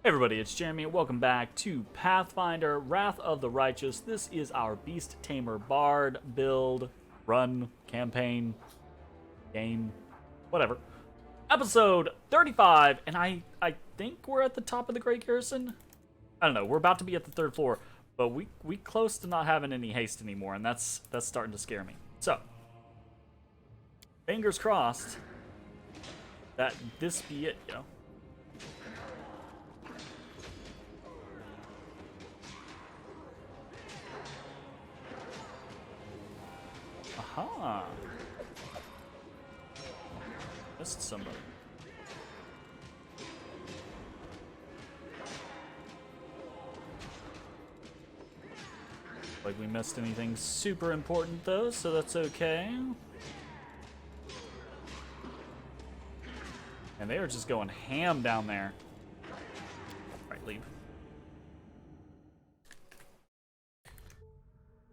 Hey everybody, it's Jeremy, and welcome back to Pathfinder, Wrath of the Righteous. This is our Beast Tamer Bard build, run, campaign, game, whatever. Episode 35, and I think we're at the top of the Great Garrison? I don't know, we're about to be at the third floor, but we close to not having any haste anymore, and that's starting to scare me. So, fingers crossed that this be it, yo. Aha! Missed somebody. Like we missed anything super important though, so that's okay. And they are just going ham down there. Alright, leave.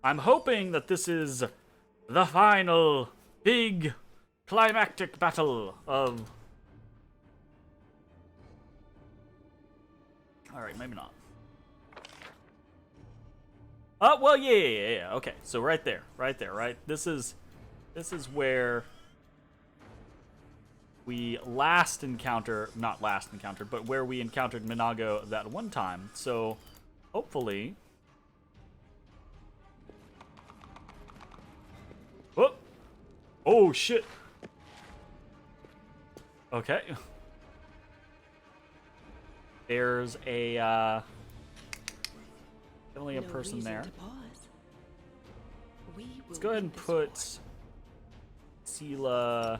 I'm hoping that this is the final big climactic battle of... Alright, maybe not. Oh, well, yeah. Okay, so right there, right? This is where we not last encountered, but where we encountered Minago that one time. So, hopefully... Oh! Oh, shit! Okay. There's a, definitely a person there. Let's go ahead and put Sela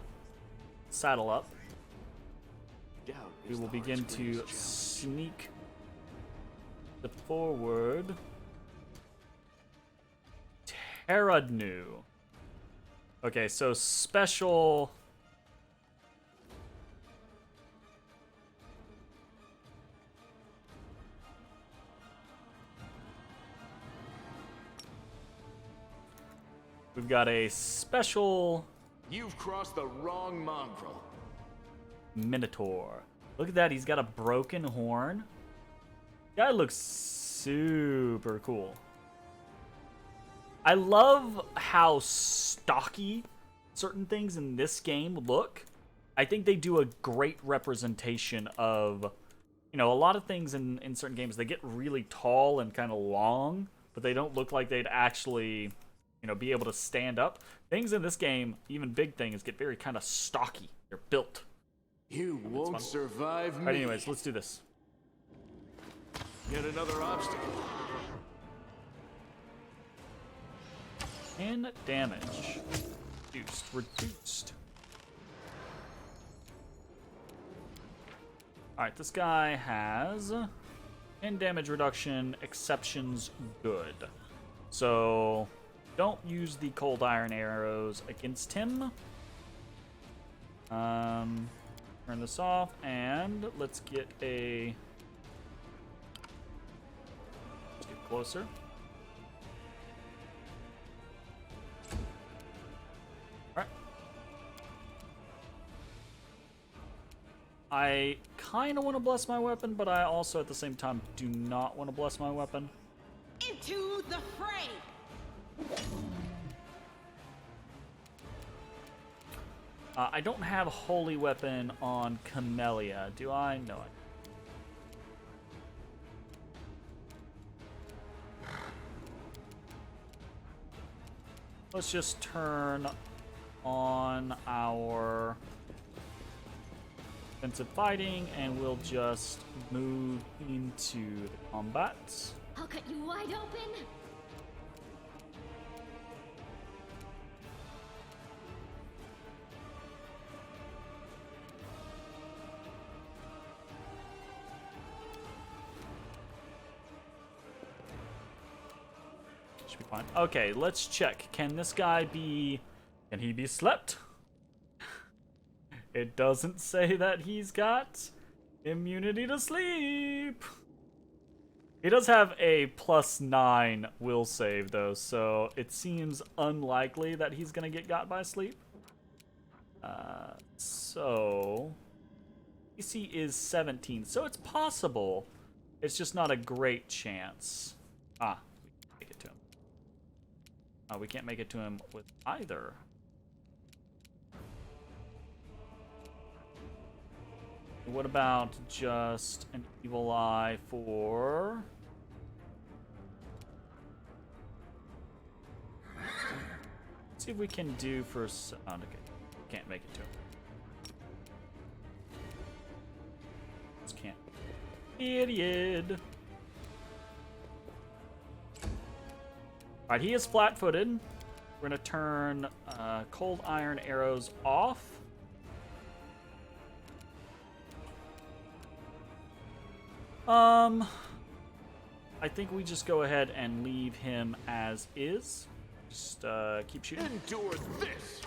saddle up. We will begin to sneak the forward. Teradnu. Okay, so special... We've got a special... You've crossed the wrong mongrel. Minotaur. Look at that, he's got a broken horn. Guy looks super cool. I love how stocky certain things in this game look. I think they do a great representation of, you know, a lot of things in certain games, they get really tall and kind of long, but they don't look like they'd actually, you know, be able to stand up. Things in this game, even big things, get very kind of stocky. They're built. You won't survive me. All right, anyways, let's do this. Yet another obstacle. And damage. Reduced. Alright, this guy has... And damage reduction, exceptions good. So, don't use the cold iron arrows against him. Turn this off, and let's get a... Let's get closer. I kind of want to bless my weapon, but I also at the same time do not want to bless my weapon. Into the fray! I don't have Holy Weapon on Camellia, do I? No, Let's just turn on our... defensive fighting, and we'll just move into the combat. I'll cut you wide open! Should be fine. Okay, let's check. Can this guy be... Can he be slept? It doesn't say that he's got immunity to sleep. He does have a +9 will save, though, so it seems unlikely that he's going to get got by sleep. So... AC is 17, so it's possible It's just not a great chance. Ah, we can't make it to him. We can't make it to him with either. What about just an evil eye for... Let's see if we can do for... Oh, okay. Can't make it to him. Just can't. Idiot. Alright, he is flat-footed. We're gonna turn cold iron arrows off. I think we just go ahead and leave him as is. Just keep shooting. Endure this.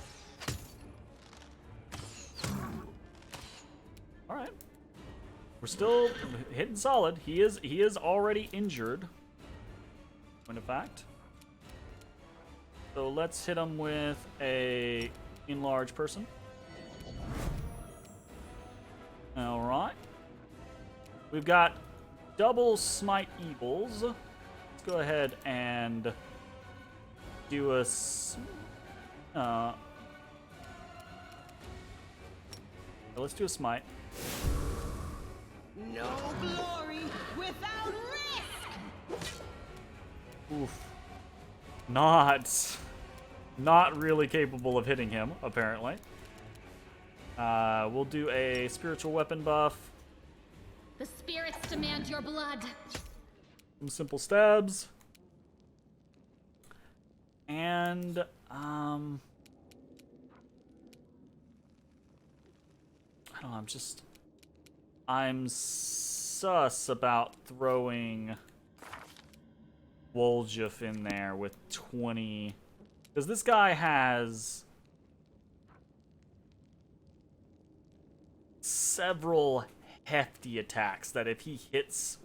All right. We're still hitting solid. He is already injured. Point of fact. So let's hit him with a enlarge person. All right. We've got double smite evils. Let's go ahead and do a let's do a smite. No glory without risk. Oof. Not really capable of hitting him, apparently. We'll do a spiritual weapon buff. The spirits demand your blood. Some simple stabs. And, I don't know, I'm sus about throwing Woljuf in there with 20, because this guy has several hefty attacks that if he hits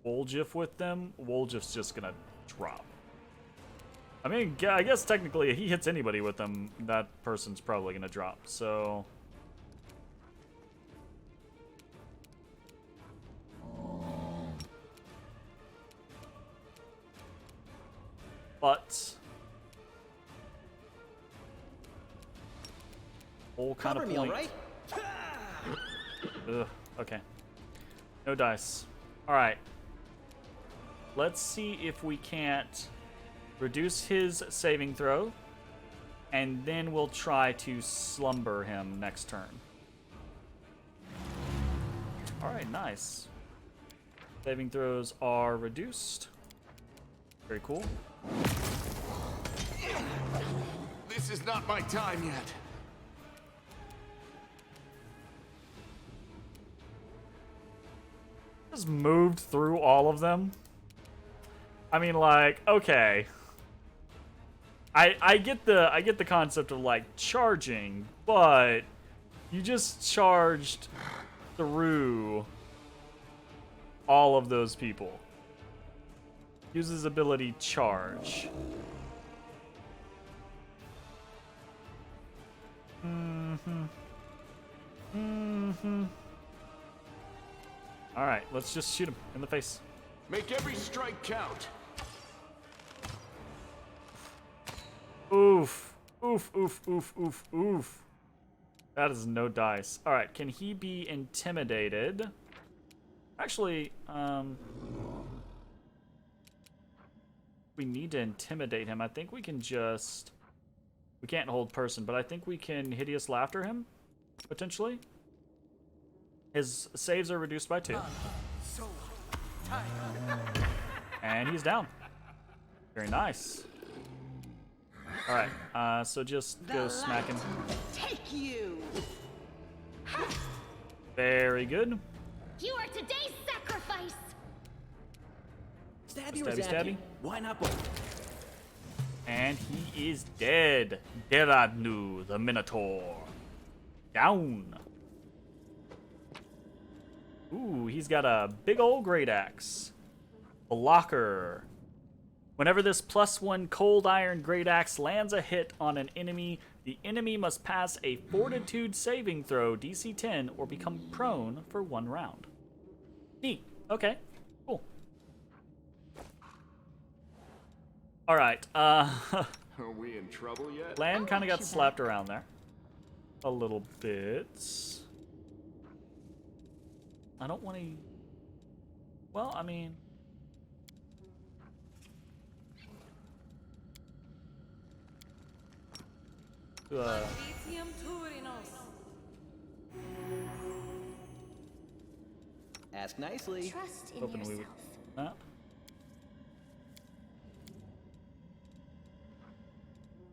Woljuf with them, Woljuf's just gonna drop. I mean, I guess technically if he hits anybody with them, that person's probably gonna drop, so... But... whole kind of point. Right? Ugh, okay. No dice. Alright. Let's see if we can't reduce his saving throw, and then we'll try to slumber him next turn. Alright, nice. Saving throws are reduced. Very cool. This is not my time yet. Just moved through all of them. I mean, like, okay. I get the concept of like charging, but you just charged through all of those people. Uses ability charge. All right, let's just shoot him in the face. Make every strike count. Oof. Oof, oof, oof, oof, oof. That is no dice. All right, can he be intimidated? Actually, we need to intimidate him. I think we can just... We can't hold person, but I think we can Hideous Laughter him, potentially. His saves are reduced by 2. And he's down. Very nice. Alright, so just go smack him. Take you. Very good. You are today's sacrifice. Stabby or Stabby, zabby? stabby. Why not both? And he is dead. Deranu, the Minotaur. Down. Ooh, he's got a big old great axe. Blocker. Whenever this +1 cold iron great axe lands a hit on an enemy, the enemy must pass a fortitude saving throw DC 10 or become prone for 1 round. Neat. Okay. Cool. All right. Are we in trouble yet? Land kind of got you slapped around there. A little bit. I don't want to... Well, I mean... Ask nicely. Trust in hoping we yourself. would... That.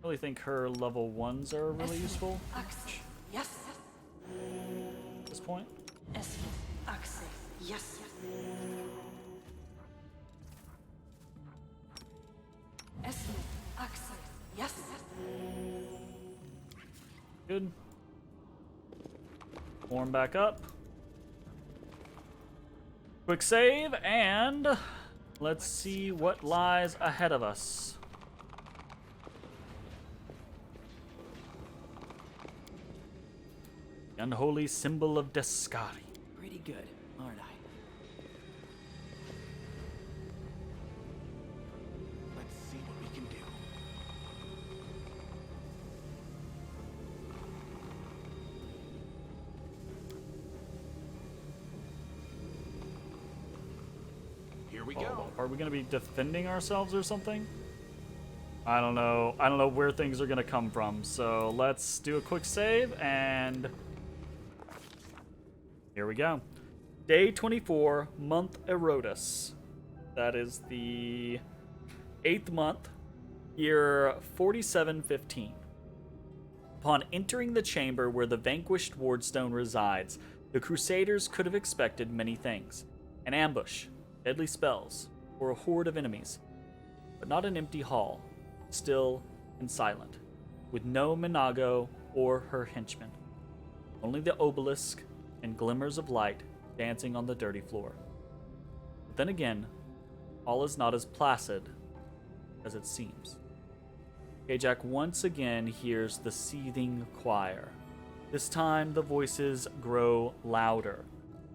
I really think her level 1s are really useful Yes. at this point. Access. Yes. Access. Yes. Good. Warm back up. Quick save, and let's see what lies ahead of us. The unholy symbol of Descari. Pretty good, aren't I? Let's see what we can do. Here we go. Are we gonna be defending ourselves or something? I don't know. I don't know where things are gonna come from. So let's do a quick save, and here we go. Day 24, month Erodus. That is the 8th month, year 4715. Upon entering the chamber where the vanquished wardstone resides, the Crusaders could have expected many things. An ambush, deadly spells, or a horde of enemies. But not an empty hall, still and silent, with no Minago or her henchmen. Only the obelisk and glimmers of light dancing on the dirty floor. But then again, all is not as placid as it seems. Kajak once again hears the seething choir. This time the voices grow louder,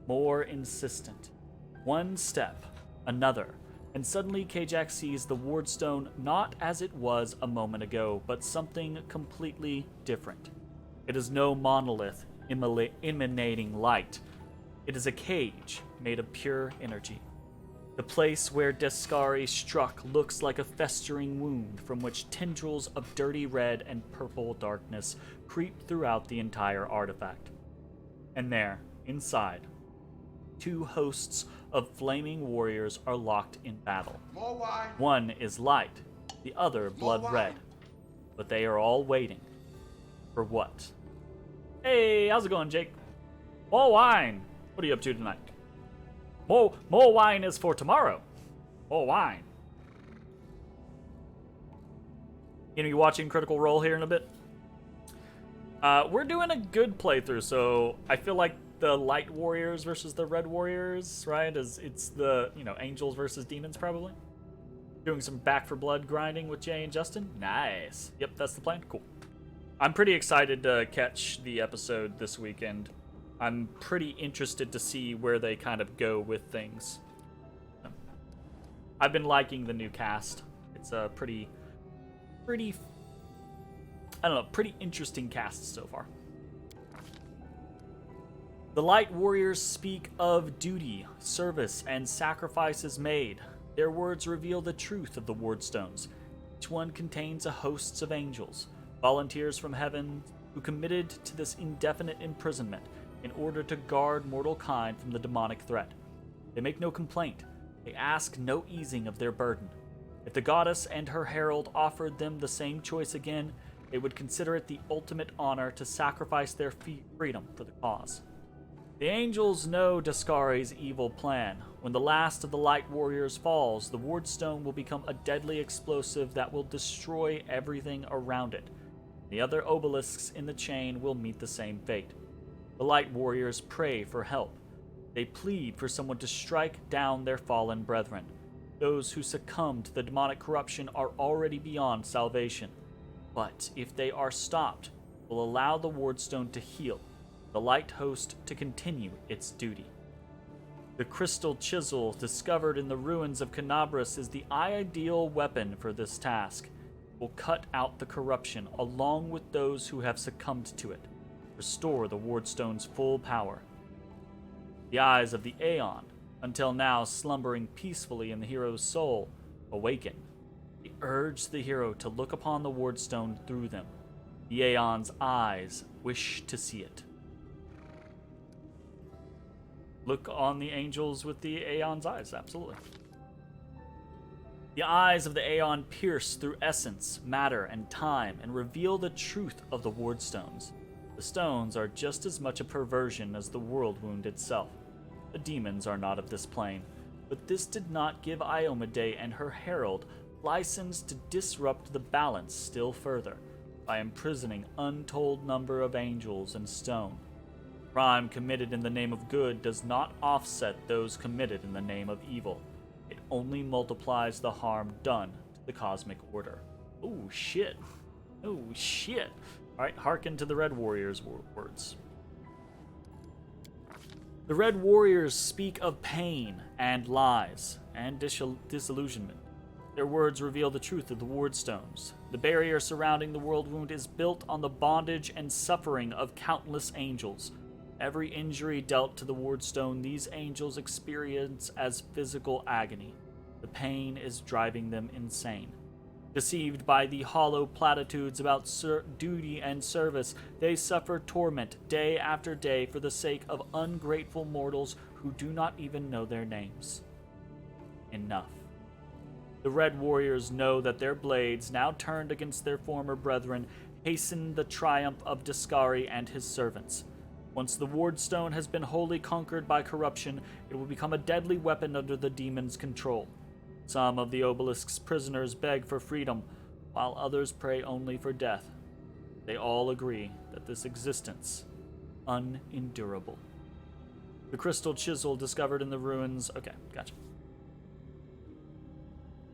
more insistent. One step, another, and suddenly Kajak sees the wardstone not as it was a moment ago, but something completely different. It is no monolith emanating light. It is a cage made of pure energy. The place where Descari struck looks like a festering wound from which tendrils of dirty red and purple darkness creep throughout the entire artifact. And there, inside, two hosts of flaming warriors are locked in battle. More wine. One is light, the other blood red. But they are all waiting. For what? Hey, how's it going, Jake? More wine! What are you up to tonight? More wine is for tomorrow. More wine. You gonna be watching Critical Role here in a bit? We're doing a good playthrough, so I feel like the light warriors versus the red warriors, right? It's the, angels versus demons, probably. Doing some back for blood grinding with Jay and Justin. Nice. Yep, that's the plan. Cool. I'm pretty excited to catch the episode this weekend. I'm pretty interested to see where they kind of go with things. I've been liking the new cast. It's a pretty interesting cast so far. The Light Warriors speak of duty, service, and sacrifices made. Their words reveal the truth of the Wardstones. Each one contains a host of angels, volunteers from heaven who committed to this indefinite imprisonment in order to guard mortal kind from the demonic threat. They make no complaint. They ask no easing of their burden. If the goddess and her herald offered them the same choice again, they would consider it the ultimate honor to sacrifice their freedom for the cause. The angels know Descari's evil plan. When the last of the Light Warriors falls, the Wardstone will become a deadly explosive that will destroy everything around it. The other obelisks in the chain will meet the same fate. The Light Warriors pray for help. They plead for someone to strike down their fallen brethren. Those who succumb to the demonic corruption are already beyond salvation. But if they are stopped, will allow the Wardstone to heal, the Light Host to continue its duty. The Crystal Chisel, discovered in the ruins of Canabras, is the ideal weapon for this task. It will cut out the corruption along with those who have succumbed to it. Restore the Wardstone's full power. The eyes of the Aeon, until now slumbering peacefully in the hero's soul, awaken. They urge the hero to look upon the Wardstone through them. The Aeon's eyes wish to see it. Look on the angels with the Aeon's eyes, absolutely. The eyes of the Aeon pierce through essence, matter, and time, and reveal the truth of the Wardstones. The stones are just as much a perversion as the world wound itself. The demons are not of this plane, but this did not give Iomedae and her herald license to disrupt the balance still further by imprisoning untold number of angels in stone. Crime committed in the name of good does not offset those committed in the name of evil. It only multiplies the harm done to the cosmic order. Oh shit. Oh shit. Alright, hearken to the Red Warriors' words. The Red Warriors speak of pain and lies and disillusionment. Their words reveal the truth of the Wardstones. The barrier surrounding the world wound is built on the bondage and suffering of countless angels. Every injury dealt to the Wardstone, these angels experience as physical agony. The pain is driving them insane. Deceived by the hollow platitudes about duty and service, they suffer torment day after day for the sake of ungrateful mortals who do not even know their names. Enough. The Red Warriors know that their blades, now turned against their former brethren, hasten the triumph of Discari and his servants. Once the Wardstone has been wholly conquered by corruption, it will become a deadly weapon under the demon's control. Some of the obelisk's prisoners beg for freedom, while others pray only for death. They all agree that this existence unendurable. The Crystal Chisel discovered in the ruins... Okay, gotcha.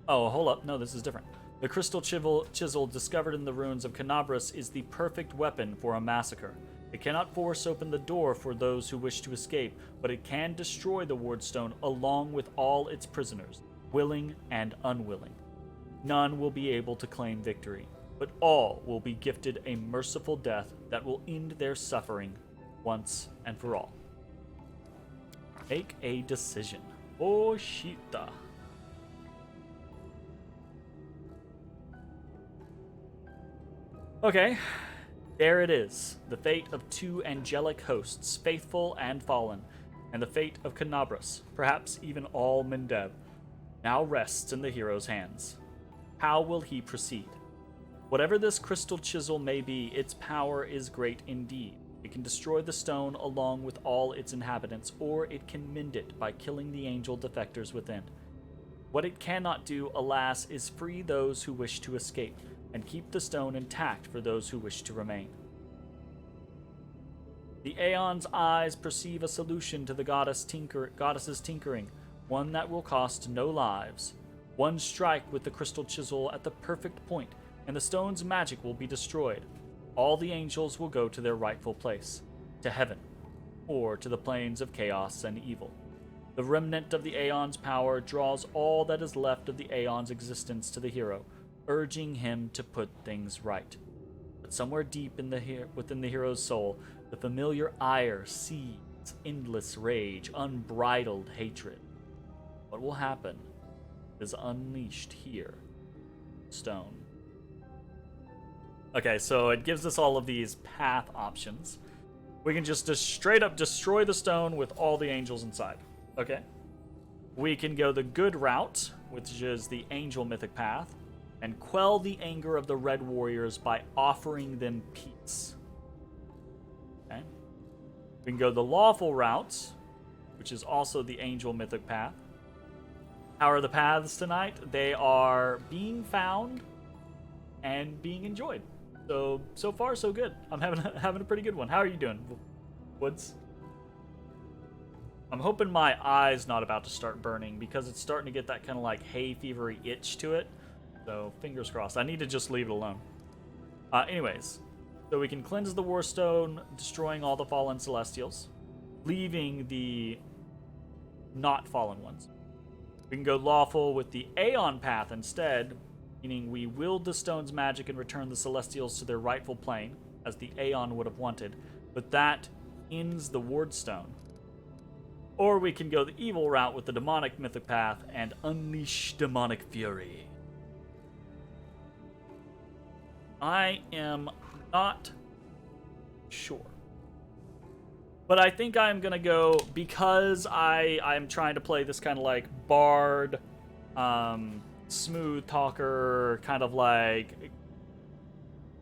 Oh, hold up. No, this is different. The Crystal Chisel discovered in the ruins of Canabras is the perfect weapon for a massacre. It cannot force open the door for those who wish to escape, but it can destroy the Wardstone along with all its prisoners, willing and unwilling. None will be able to claim victory, but all will be gifted a merciful death that will end their suffering once and for all. Make a decision. Oshita. Okay, there it is. The fate of two angelic hosts, faithful and fallen, and the fate of Canabras, perhaps even all Mendev, now rests in the hero's hands. How will he proceed? Whatever this Crystal Chisel may be, its power is great indeed. It can destroy the stone along with all its inhabitants, or it can mend it by killing the angel defectors within. What it cannot do, alas, is free those who wish to escape, and keep the stone intact for those who wish to remain. The Aeon's eyes perceive a solution to the goddess's tinkering, one that will cost no lives. One strike with the Crystal Chisel at the perfect point, and the stone's magic will be destroyed. All the angels will go to their rightful place, to heaven, or to the planes of chaos and evil. The remnant of the Aeon's power draws all that is left of the Aeon's existence to the hero, urging him to put things right. But somewhere deep within the hero's soul, the familiar ire seeds endless rage, unbridled hatred. What will happen is unleashed here. Stone. Okay, so it gives us all of these path options. We can just straight up destroy the stone with all the angels inside. Okay? We can go the good route, which is the angel mythic path, and quell the anger of the Red Warriors by offering them peace. Okay? We can go the lawful route, which is also the angel mythic path. How are the paths tonight? They are being found and being enjoyed. So far, so good. I'm having a pretty good one. How are you doing, Woods? I'm hoping my eye's not about to start burning because it's starting to get that kind of like hay fevery itch to it. So fingers crossed. I need to just leave it alone. Anyways, so we can cleanse the Warstone, destroying all the fallen celestials, leaving the not fallen ones. We can go lawful with the Aeon path instead, meaning we wield the stone's magic and return the Celestials to their rightful plane, as the Aeon would have wanted, but that ends the Ward Stone. Or we can go the evil route with the demonic mythic path and unleash demonic fury. I am not sure. But I think I'm going to go, because I'm trying to play this kind of like bard, smooth talker, kind of like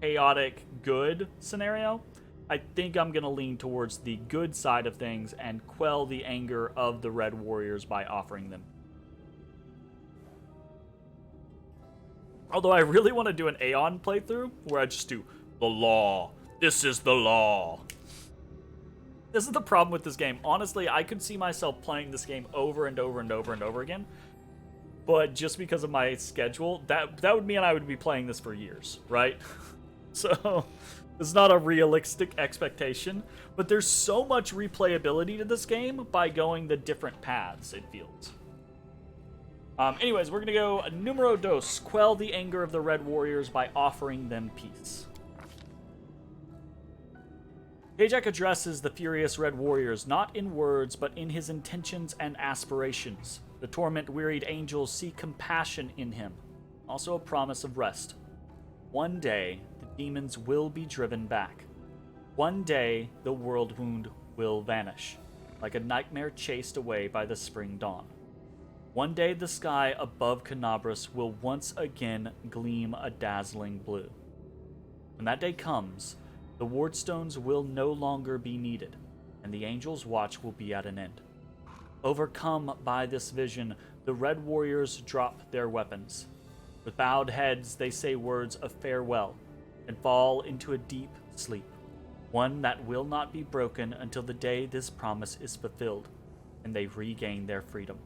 chaotic good scenario. I think I'm going to lean towards the good side of things and quell the anger of the Red Warriors by offering them. Although I really want to do an Aeon playthrough where I just do the law. This is the law. This is the problem with this game. Honestly, I could see myself playing this game over and over and over and over again. But just because of my schedule, that would mean I would be playing this for years, right? So, it's not a realistic expectation. But there's so much replayability to this game by going the different paths, it feels. Anyways, we're going to go numero dos. Quell the anger of the Red Warriors by offering them peace. Pajak addresses the furious Red Warriors not in words, but in his intentions and aspirations. The torment-wearied angels see compassion in him, also a promise of rest. One day, the demons will be driven back. One day, the world wound will vanish, like a nightmare chased away by the spring dawn. One day, the sky above Canabras will once again gleam a dazzling blue. When that day comes, the Wardstones will no longer be needed, and the Angels' watch will be at an end. Overcome by this vision, the Red Warriors drop their weapons. With bowed heads, they say words of farewell, and fall into a deep sleep, one that will not be broken until the day this promise is fulfilled, and they regain their freedom.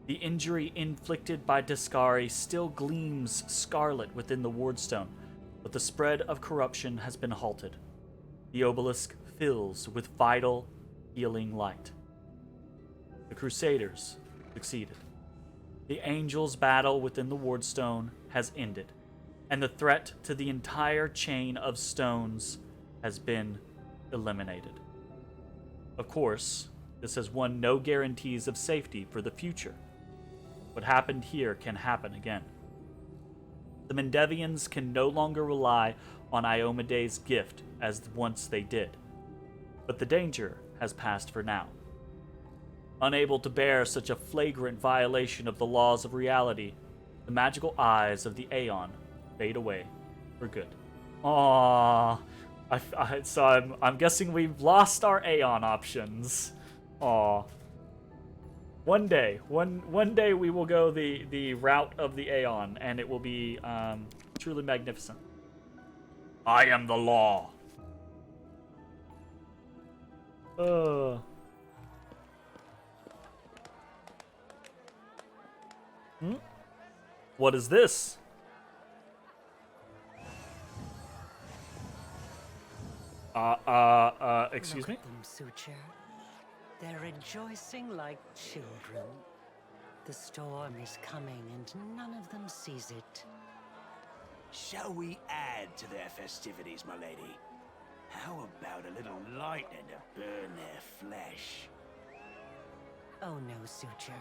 The injury inflicted by Discari still gleams scarlet within the Wardstone, but the spread of corruption has been halted. The obelisk fills with vital, healing light. The Crusaders succeeded. The Angels' battle within the Wardstone has ended, and the threat to the entire chain of stones has been eliminated. Of course, this has won no guarantees of safety for the future. What happened here can happen again. The Mendevians can no longer rely on Iomede's gift as once they did. But the danger has passed for now. Unable to bear such a flagrant violation of the laws of reality, the magical eyes of the Aeon fade away for good. Aww. So I'm guessing we've lost our Aeon options. Aww. One day we will go the route of the Aeon, and it will be truly magnificent. I am the law. What is this? Excuse me? Look at them, Suture. They're rejoicing like children. The storm is coming and none of them sees it. Shall we add to their festivities, my lady? How about a little lightning to burn their flesh? Oh no, Suture.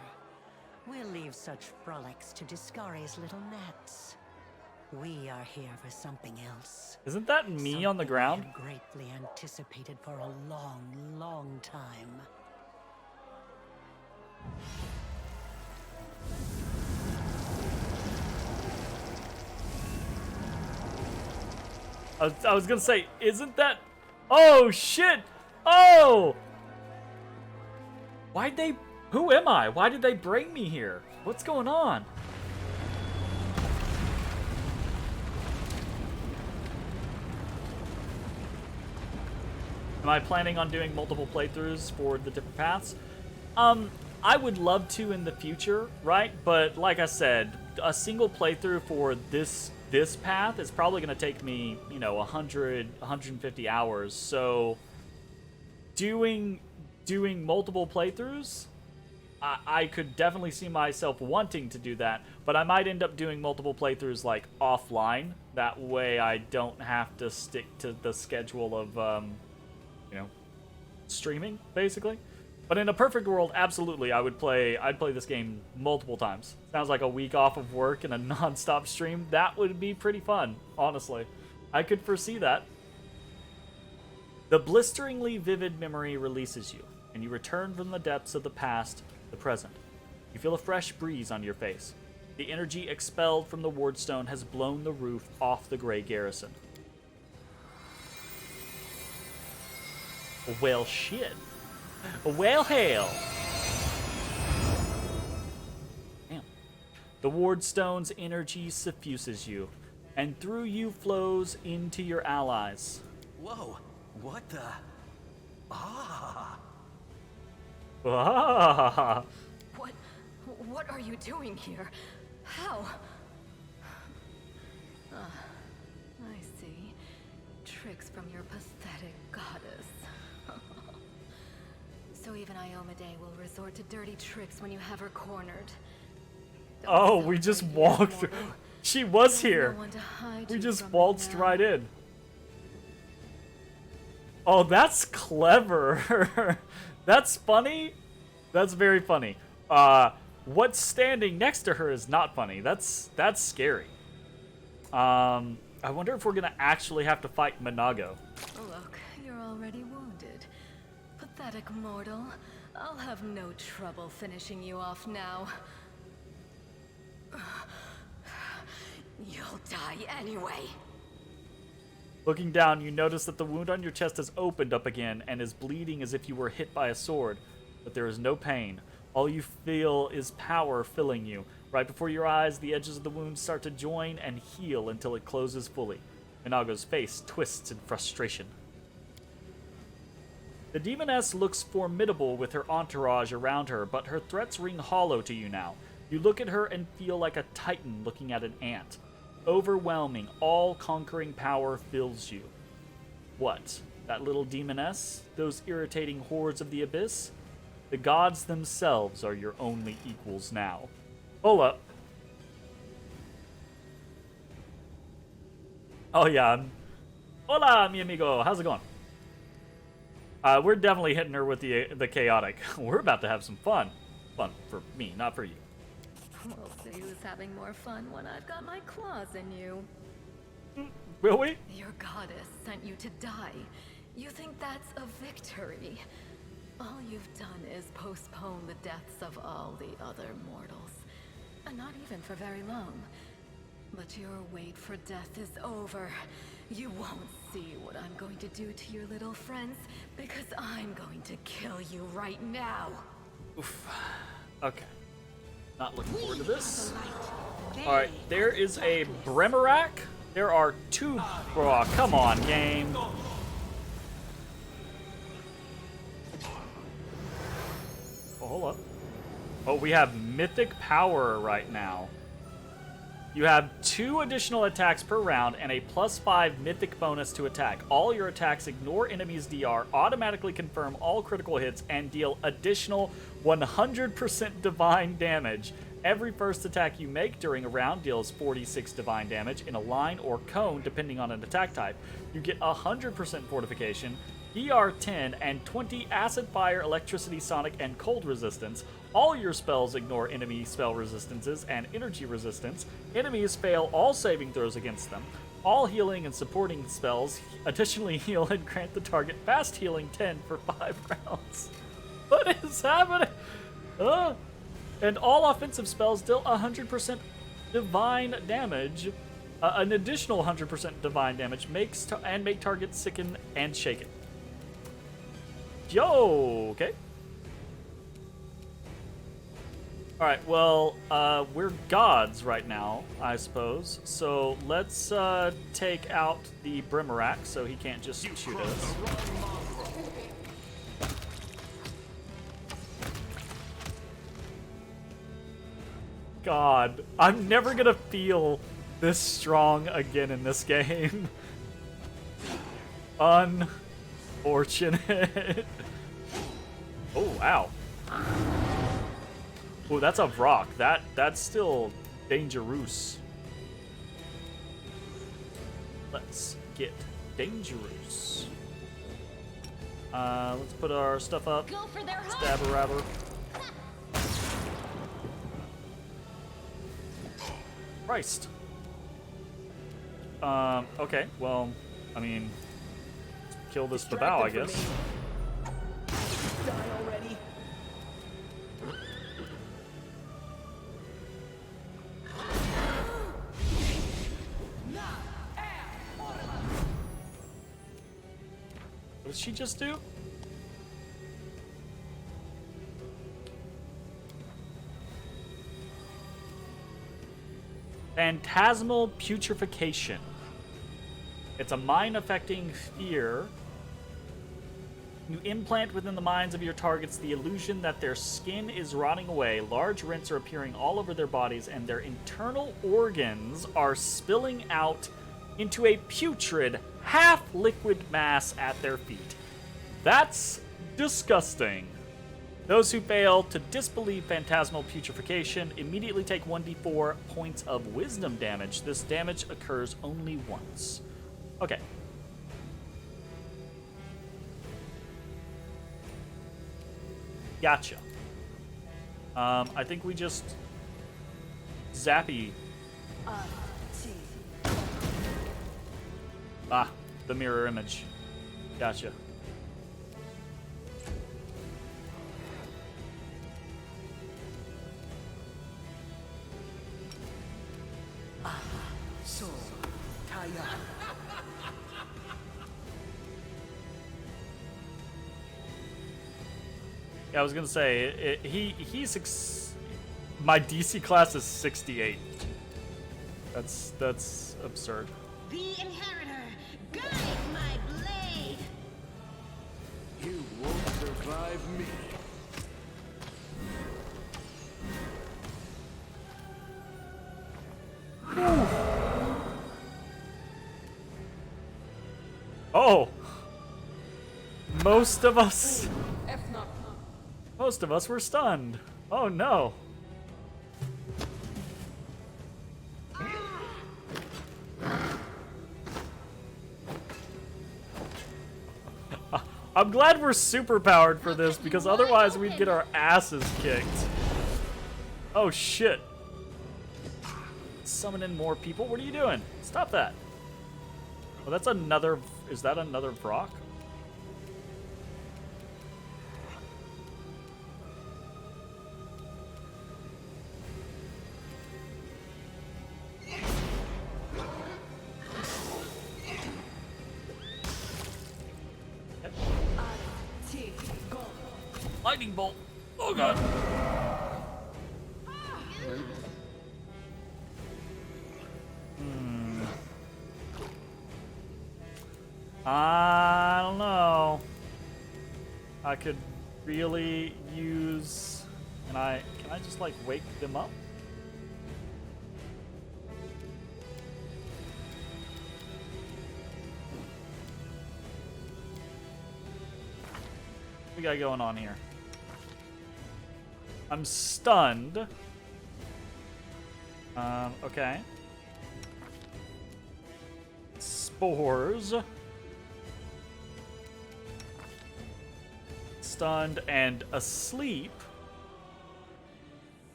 We'll leave such frolics to Discari's little gnats. We are here for something else. Isn't that me on the ground? Something we have greatly anticipated for a long, long time. I was gonna say, isn't that... Oh, shit! Oh! Why'd they... Who am I? Why did they bring me here? What's going on? Am I planning on doing multiple playthroughs for the different paths? I would love to in the future, right? But like I said, a single playthrough for this path is probably going to take me, 150 hours. So doing multiple playthroughs I could definitely see myself wanting to do that, but I might end up doing multiple playthroughs like offline. That way I don't have to stick to the schedule of, you know, streaming, basically. But in a perfect world, absolutely, I'd play this game multiple times. Sounds like a week off of work and a non-stop stream. That would be pretty fun, honestly. I could foresee that. The blisteringly vivid memory releases you, and you return from the depths of the past to the present. You feel a fresh breeze on your face. The energy expelled from the wardstone has blown the roof off the gray garrison. Well, shit. Well, hell. Damn. The wardstone's energy suffuses you, and through you flows into your allies. Whoa, what the? Ah. Ah. What are you doing here? How? I see. Tricks from your pathetic goddess. So even Iomade will resort to dirty tricks when you have her cornered. Oh, we just walked through. She was here. No one to hide We you just from waltzed now. right in. Oh, that's clever. That's funny. That's very funny. What's standing next to her is not funny. That's scary. I wonder if we're gonna actually have to fight Minago. Look, you're already wounded. Pathetic mortal. I'll have no trouble finishing you off now. You'll die anyway. Looking down, you notice that the wound on your chest has opened up again and is bleeding as if you were hit by a sword, but there is no pain. All you feel is power filling you. Right before your eyes, the edges of the wound start to join and heal until it closes fully. Minago's face twists in frustration. The demoness looks formidable with her entourage around her, but her threats ring hollow to you now. You look at her and feel like a titan looking at an ant. Overwhelming, all-conquering power fills you. What? That little demoness? Those irritating hordes of the abyss? The gods themselves are your only equals now. Hold up. Oh yeah. Hola, mi amigo. How's it going? We're definitely hitting her with the chaotic. We're about to have some fun. Fun for me, not for you. We'll see who's having more fun when I've got my claws in you. Will we? Your goddess sent you to die. You think that's a victory? All you've done is postpone the deaths of all the other mortals. And not even for very long. But your wait for death is over. You won't see what I'm going to do to your little friends, because I'm going to kill you right now. Oof. Okay. Not looking forward to this. Alright, there is a Bremerac. There are two. Oh, come on, game. Oh, hold up. Oh, we have Mythic Power right now. You have 2 additional attacks per round and a +5 Mythic bonus to attack. All your attacks ignore enemies' DR, automatically confirm all critical hits, and deal additional 100% divine damage. Every first attack you make during a round deals 46 divine damage in a line or cone, depending on an attack type. You get 100% fortification, DR 10, and 20 acid, fire, electricity, sonic, and cold resistance. All your spells ignore enemy spell resistances and energy resistance. Enemies fail all saving throws against them. All healing and supporting spells additionally heal and grant the target fast healing 10 for 5 rounds. What is happening? And all offensive spells deal 100% divine damage. An additional 100% divine damage make targets sicken and shaken. Yo, okay. Alright, well, we're gods right now, I suppose. So let's take out the Bremerac so he can't just shoot us. God, I'm never gonna feel this strong again in this game. Unfortunate. Oh, wow. Oh, that's a rock. That's still dangerous. Let's get dangerous. Let's put our stuff up. Go for their heart. Stabber rabber. Christ. Okay, well, I mean, kill this the bow, I guess. Die already. What did she just do? Phantasmal putrefaction. It's a mind-affecting fear. You implant within the minds of your targets the illusion that their skin is rotting away, large rents are appearing all over their bodies, and their internal organs are spilling out into a putrid, half-liquid mass at their feet. That's disgusting. Those who fail to disbelieve phantasmal putrefaction immediately take 1d4 points of wisdom damage. This damage occurs only once. Okay. Gotcha. I think we just zappy. Ah, the mirror image. Gotcha. So, Kaya. Yeah, I was gonna say my DC class is 68. That's absurd. The Inheritor, guide my blade. You won't survive me. Oh, most of us were stunned. Oh no. I'm glad we're super powered for this, because otherwise we'd get our asses kicked. Oh shit. Summoning more people? What are you doing? Stop that. Oh, that's another... Is that another Brock? Lightning bolt. Oh god. I don't know. I could really use... Can I just like wake them up? What we got going on here? I'm stunned. Okay. Spores. Stunned and asleep.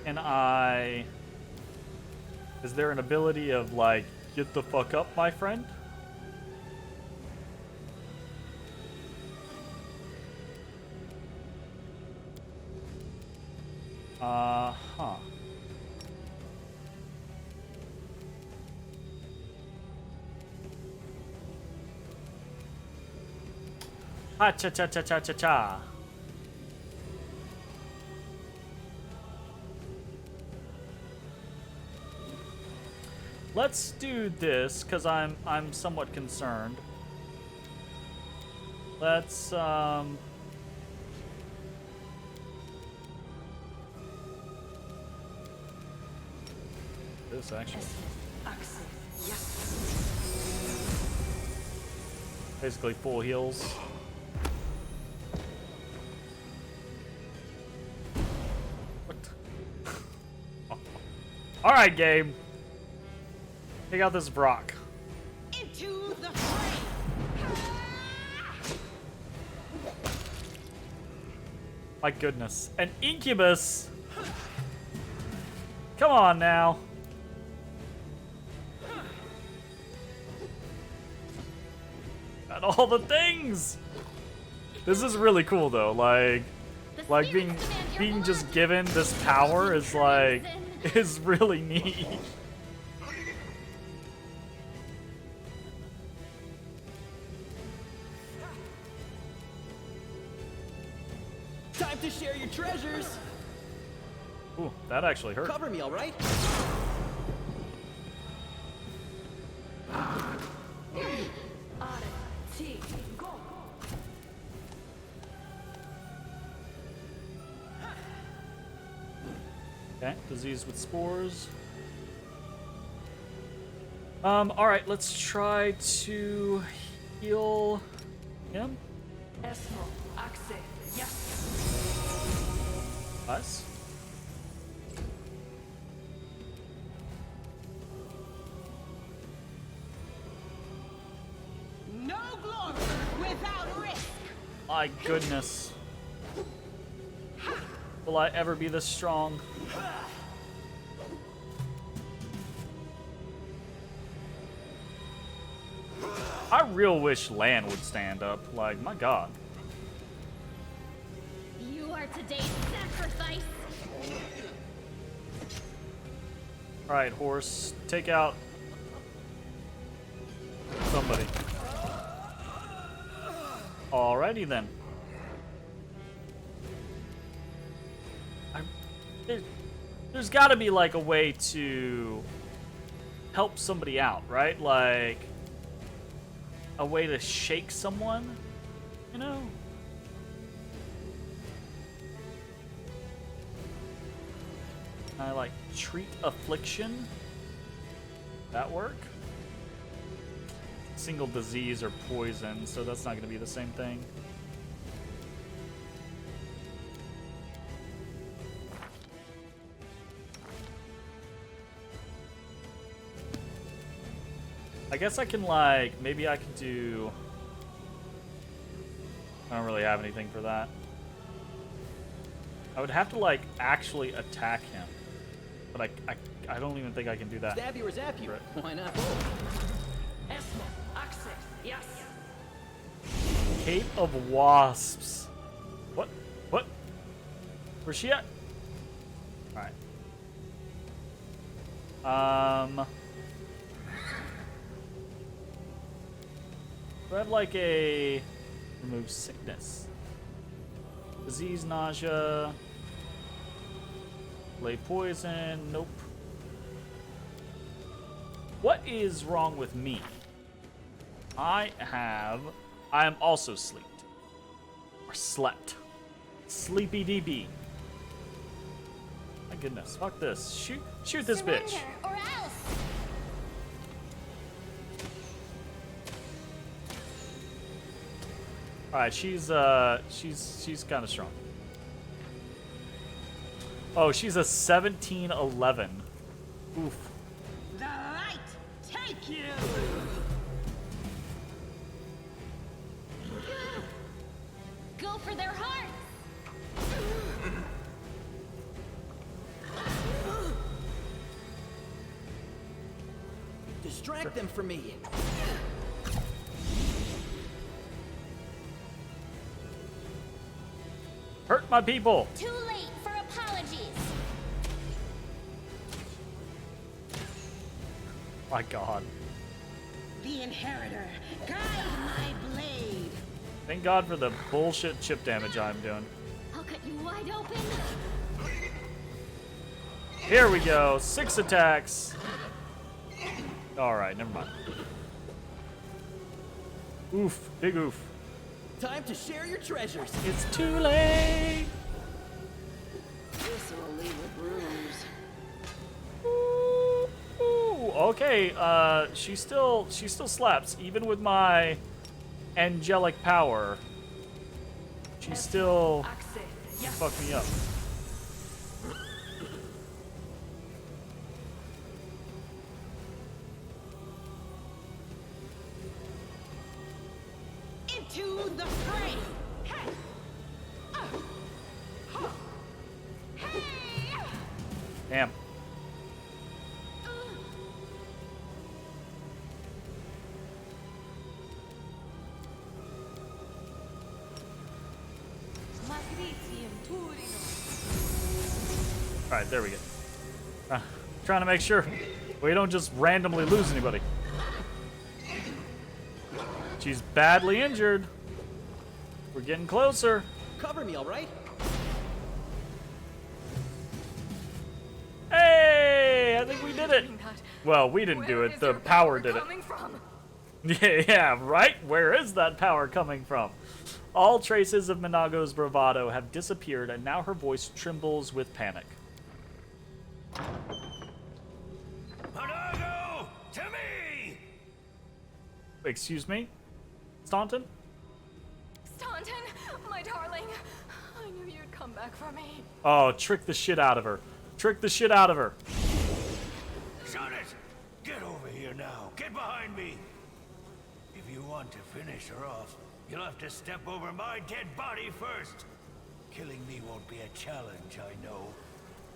Can I... Is there an ability of, like, get the fuck up, my friend? Huh. Ha cha cha cha cha cha cha. Let's do this, cause I'm somewhat concerned. Let's this actually. Basically full heals. What? Alright, game. Take out this Brock. Into the fray. My goodness. An incubus? Come on now. Got all the things. This is really cool though. Like being just given this power is like is really neat. Time to share your treasures. Ooh, that actually hurt. Cover me, all right? Okay, disease with spores. Alright, let's try to heal him. Us? No glory without risk. My goodness. Will I ever be this strong? I real wish Lan would stand up. Like, my god. You are today's sacrifice. Alright, horse. Take out somebody. Alrighty then. There's gotta be like a way to help somebody out, right? Like a way to shake someone, you know? I like treat affliction. That work? Single disease or poison, so that's not gonna be the same thing. I guess I can like, maybe I can do, I don't really have anything for that. I would have to like actually attack him, but I don't even think I can do that. Stab you or zap you? Right. Why not? Yes. Cape of Wasps. What? What? Where's she at? Alright. Do I have like a remove sickness? Disease, nausea, lay poison, nope. What is wrong with me? I am also sleeped. Or slept. Sleepy DB. My goodness, fuck this. Shoot this bitch. Surrender or else. Alright, she's kind of strong. Oh, she's a 17-11. Oof. The light take you. Go for their hearts. Distract them from me. Hurt my people. Too late for apologies. My god. The inheritor, guide my blade. Thank God for the bullshit chip damage I'm doing. I'll cut you wide open. Here we go. 6 attacks. Alright, never mind. Oof. Big oof. Time to share your treasures. It's too late. This will leave a bruise. Ooh, okay. She still slaps, even with my angelic power, she still fucked me up. Into the fray! Damn. Alright, there we go. Trying to make sure we don't just randomly lose anybody. She's badly injured. We're getting closer. Cover me, all right? Hey, I think we did it. Well, we didn't do it. The power did it. Yeah, right? Where is that power coming from? All traces of Minago's bravado have disappeared, and now her voice trembles with panic. Minago, to me! Excuse me? Staunton? Staunton, my darling. I knew you'd come back for me. Oh, trick the shit out of her. Trick the shit out of her. Shut it! Get over here now. Get behind me. If you want to finish her off, you'll have to step over my dead body first. Killing me won't be a challenge, I know.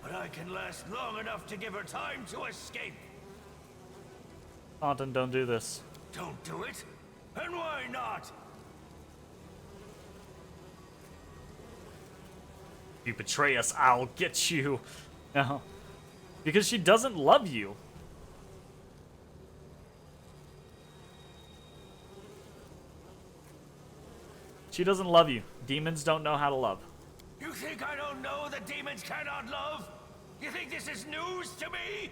But I can last long enough to give her time to escape. Staunton, don't do this. Don't do it? And why not? You betray us, I'll get you. No. Because she doesn't love you. She doesn't love you. Demons don't know how to love. You think I don't know that demons cannot love? You think this is news to me?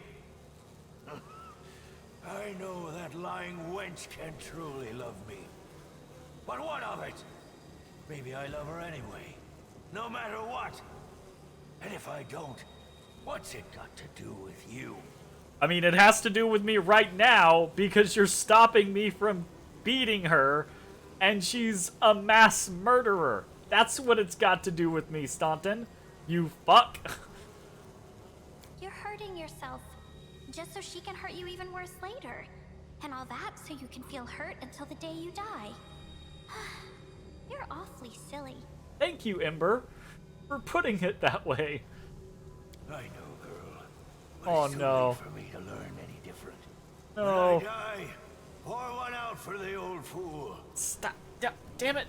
I know that lying wench can truly love me. But what of it? Maybe I love her anyway. No matter what. And if I don't, what's it got to do with you? I mean, it has to do with me right now because you're stopping me from beating her and she's a mass murderer. That's what it's got to do with me, Staunton. You fuck. You're hurting yourself, just so she can hurt you even worse later. And all that so you can feel hurt until the day you die. You're awfully silly. Thank you, Ember, for putting it that way. I know, girl. But Oh, it's too no. late for me to learn any different. No. When I die, pour one out for the old fool. Stop. Damn it.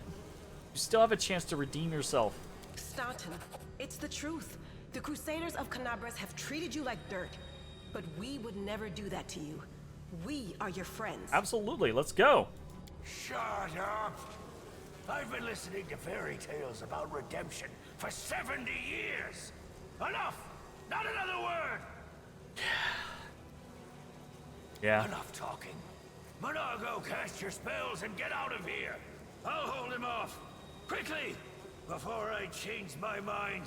You still have a chance to redeem yourself. Staunton, it's the truth. The Crusaders of Canabras have treated you like dirt. But we would never do that to you. We are your friends. Absolutely. Let's go. Shut up! I've been listening to fairy tales about redemption for 70 years! Enough! Not another word! Yeah. Enough talking. Minago, cast your spells and get out of here! I'll hold him off! Quickly! Before I change my mind!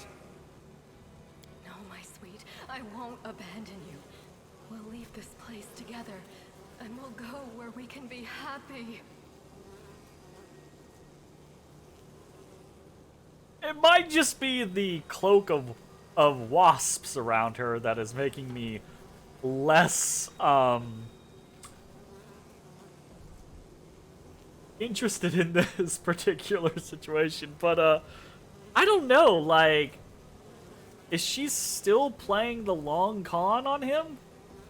No, my sweet, I won't abandon you. We'll leave this place together, and we'll go where we can be happy. It might just be the cloak of wasps around her that is making me less interested in this particular situation, but I don't know, like, is she still playing the long con on him,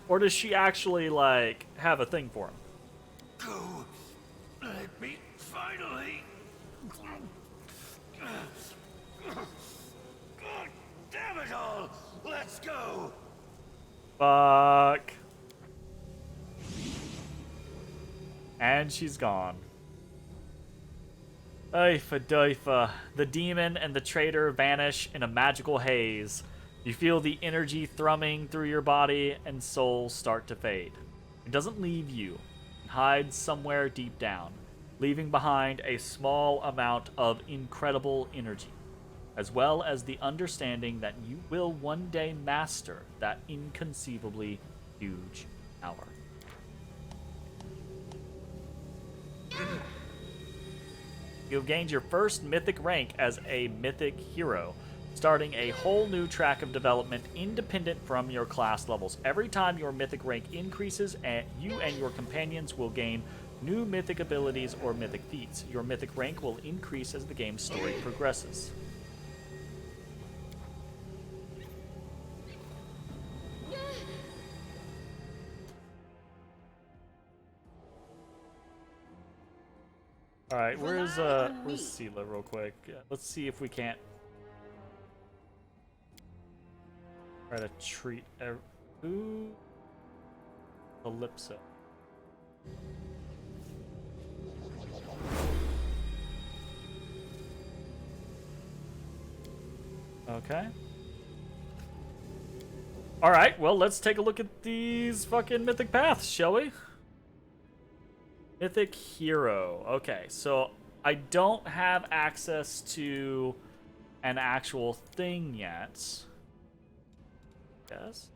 or does she actually like have a thing for him? Go! Let me finally... God damn it all! Let's go! Fuck. And she's gone. Oifa doifa. The demon and the traitor vanish in a magical haze. You feel the energy thrumming through your body and soul start to fade. It doesn't leave you. It hides somewhere deep down, leaving behind a small amount of incredible energy, as well as the understanding that you will one day master that inconceivably huge power. You've gained your first mythic rank as a mythic hero, starting a whole new track of development independent from your class levels. Every time your mythic rank increases, you and your companions will gain new mythic abilities or mythic feats. Your mythic rank will increase as the game's story progresses. All right, where's Sela real quick? Yeah, let's see if we can't try to treat who Calypso. Okay. All right, well, let's take a look at these fucking mythic paths, shall we? Mythic hero. Okay, so I don't have access to an actual thing yet. Yes.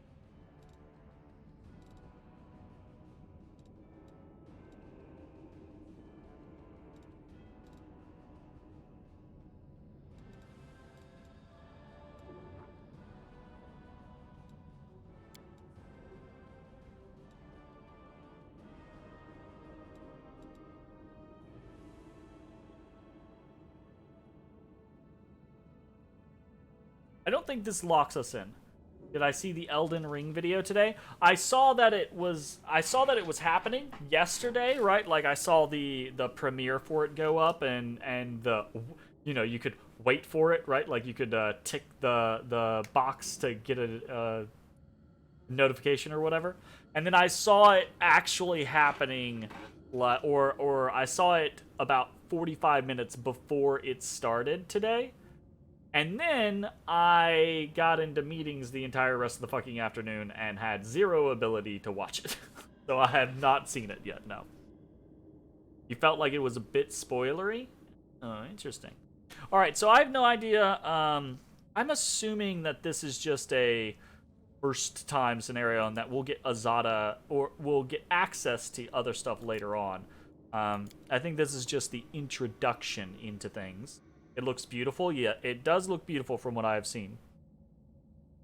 I don't think this locks us in. Did I see the Elden Ring video today? I saw that it was happening yesterday, right? Like I saw the premiere for it go up and the you could wait for it, right? Like you could tick the box to get a notification or whatever. And then I saw it actually happening or I saw it about 45 minutes before it started today. And then I got into meetings the entire rest of the fucking afternoon and had zero ability to watch it. So I have not seen it yet, no. You felt like it was a bit spoilery? Oh, interesting. Alright, so I have no idea. I'm assuming that this is just a first time scenario and that we'll get Azada, or we'll get access to other stuff later on. I think this is just the introduction into things. It looks beautiful. Yeah, it does look beautiful from what I have seen.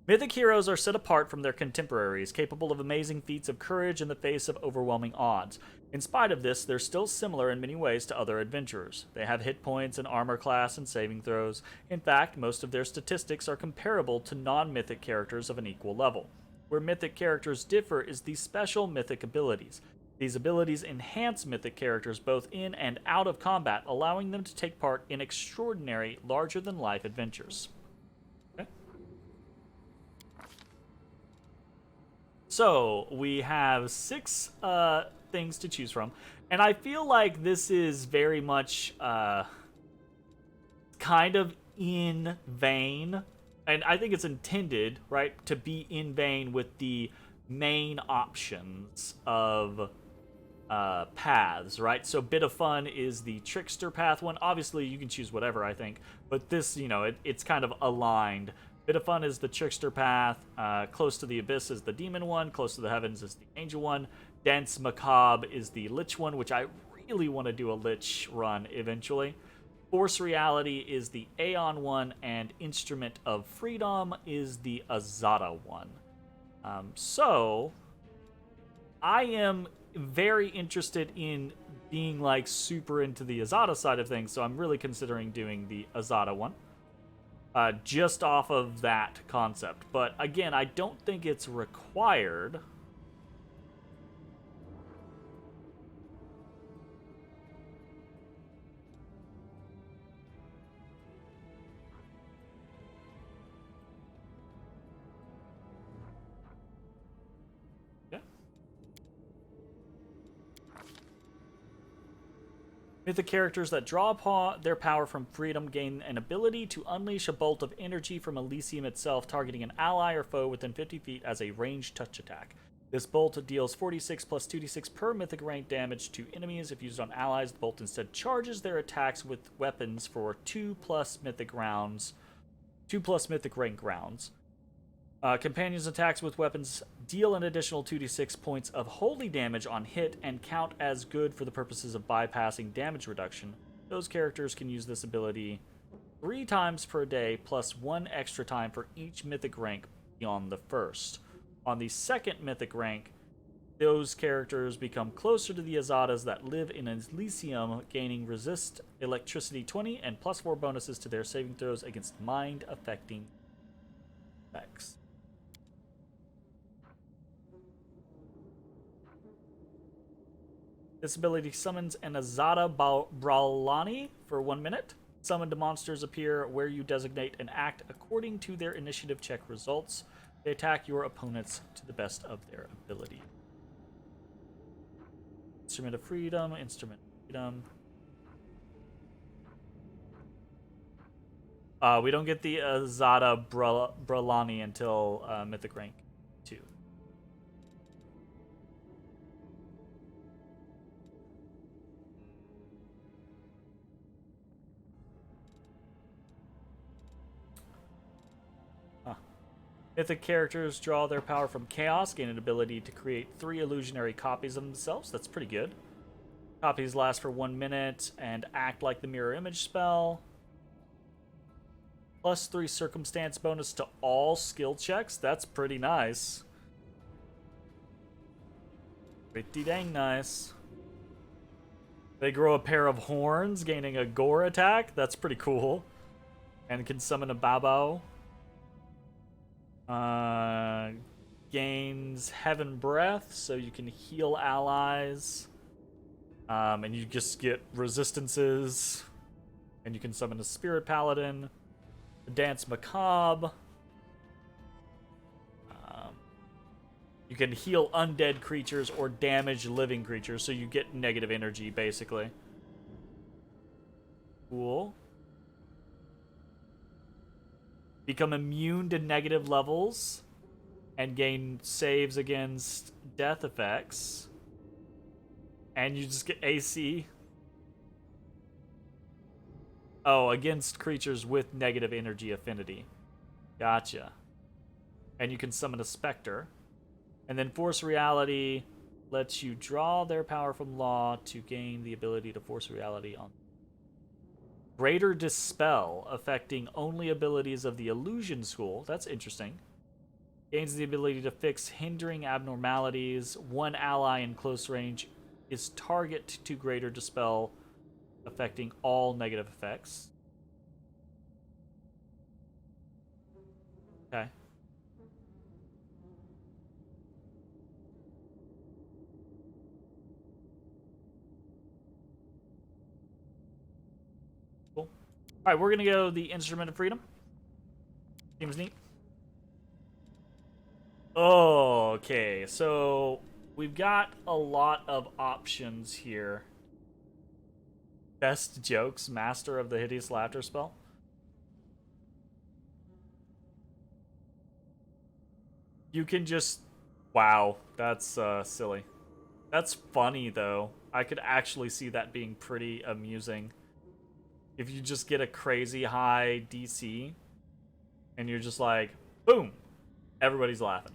Mythic heroes are set apart from their contemporaries, capable of amazing feats of courage in the face of overwhelming odds. In spite of this, they're still similar in many ways to other adventurers. They have hit points and armor class and saving throws. In fact, most of their statistics are comparable to non-mythic characters of an equal level. Where mythic characters differ is the special mythic abilities. These abilities enhance mythic characters both in and out of combat, allowing them to take part in extraordinary, larger-than-life adventures. Okay. So, we have 6 things to choose from, and I feel like this is very much kind of in vein, and I think it's intended, right, to be in vein with the main options of paths, right? So Bit of Fun is the Trickster path one. Obviously, you can choose whatever, I think. But this, it's kind of aligned. Bit of Fun is the Trickster path. Close to the Abyss is the Demon one. Close to the Heavens is the Angel one. Dense Macabre is the Lich one, which I really want to do a Lich run eventually. Force Reality is the Aeon one. And Instrument of Freedom is the Azada one. So, I am very interested in being like super into the Azada side of things, so I'm really considering doing the Azada one just off of that concept. But again, I don't think it's required. Mythic characters that draw their power from freedom gain an ability to unleash a bolt of energy from Elysium itself, targeting an ally or foe within 50 feet as a ranged touch attack. This bolt deals 46 plus 2d6 per mythic rank damage to enemies. If used on allies, the bolt instead charges their attacks with weapons for 2 plus mythic rank rounds. Companions' attacks with weapons deal an additional 2d6 points of holy damage on hit and count as good for the purposes of bypassing damage reduction. Those characters can use this ability 3 times per day, plus 1 extra time for each mythic rank beyond the first. On the second mythic rank, those characters become closer to the Azadas that live in Elysium, gaining resist electricity 20 and plus 4 bonuses to their saving throws against mind-affecting effects. This ability summons an Azada Brawlani for 1 minute. Summoned monsters appear where you designate and act according to their initiative check results. They attack your opponents to the best of their ability. Instrument of Freedom, Instrument of Freedom. We don't get the Azada Brawlani until Mythic Rank 2. Mythic characters draw their power from chaos, gain an ability to create 3 illusionary copies of themselves. That's pretty good. Copies last for 1 minute and act like the mirror image spell. Plus 3 circumstance bonus to all skill checks. That's pretty nice. Pretty dang nice. They grow a pair of horns, gaining a gore attack. That's pretty cool. And can summon a Babao. Gains Heaven Breath, so you can heal allies. And you just get resistances. And you can summon a Spirit Paladin. A Dance Macabre. You can heal undead creatures or damage living creatures, so you get negative energy, basically. Cool. Become immune to negative levels and gain saves against death effects. And you just get AC. Oh, against creatures with negative energy affinity. Gotcha. And you can summon a Spectre. And then Force Reality lets you draw their power from law to gain the ability to force reality on Greater Dispel, affecting only abilities of the Illusion School. That's interesting. Gains the ability to fix hindering abnormalities. 1 ally in close range is target to Greater Dispel, affecting all negative effects. Okay. Alright, we're going to go the Instrument of Freedom. Seems neat. Okay, so we've got a lot of options here. Best jokes, Master of the Hideous Laughter spell. You can just... Wow, that's silly. That's funny, though. I could actually see that being pretty amusing. If you just get a crazy high DC, and you're just like, boom, everybody's laughing.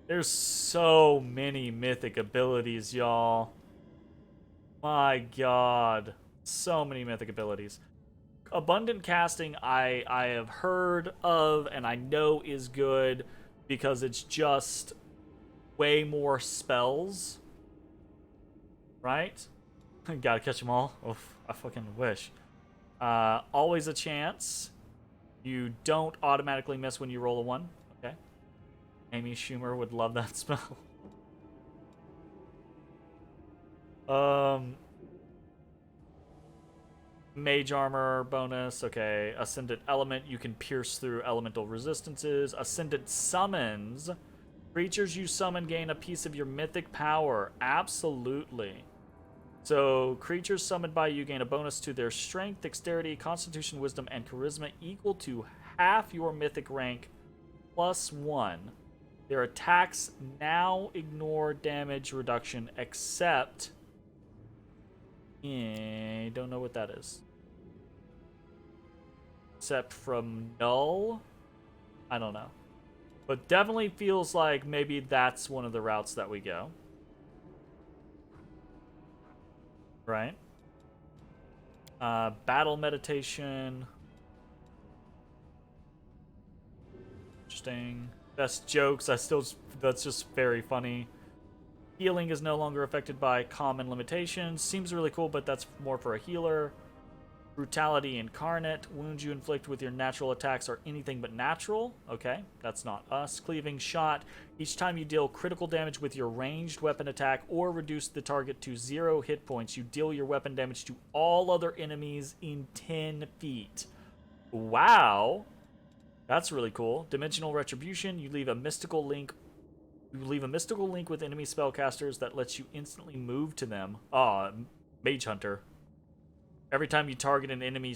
There's so many mythic abilities, y'all. My god. So many mythic abilities. Abundant Casting I have heard of, and I know is good, because it's just way more spells. Right? Gotta catch them all. Oof. I fucking wish. Always a Chance. You don't automatically miss when you roll a 1. Okay. Amy Schumer would love that spell. Mage Armor bonus. Okay. Ascendant Element. You can pierce through elemental resistances. Ascendant Summons. Creatures you summon gain a piece of your mythic power. Absolutely. So, creatures summoned by you gain a bonus to their strength, dexterity, constitution, wisdom, and charisma equal to half your mythic rank plus 1. Their attacks now ignore damage reduction except... don't know what that is. Except from null? I don't know. But definitely feels like maybe that's one of the routes that we go. Right? Battle meditation. Interesting. Best jokes. That's just very funny. Healing is no longer affected by common limitations. Seems really cool, but that's more for a healer. Brutality incarnate. Wounds you inflict with your natural attacks are anything but natural. Okay, that's not us. Cleaving shot. Each time you deal critical damage with your ranged weapon attack or reduce the target to 0 hit points, you deal your weapon damage to all other enemies in 10 feet. Wow. That's really cool. Dimensional Retribution. You leave a mystical link with enemy spellcasters that lets you instantly move to them. Mage Hunter. Every time you target an enemy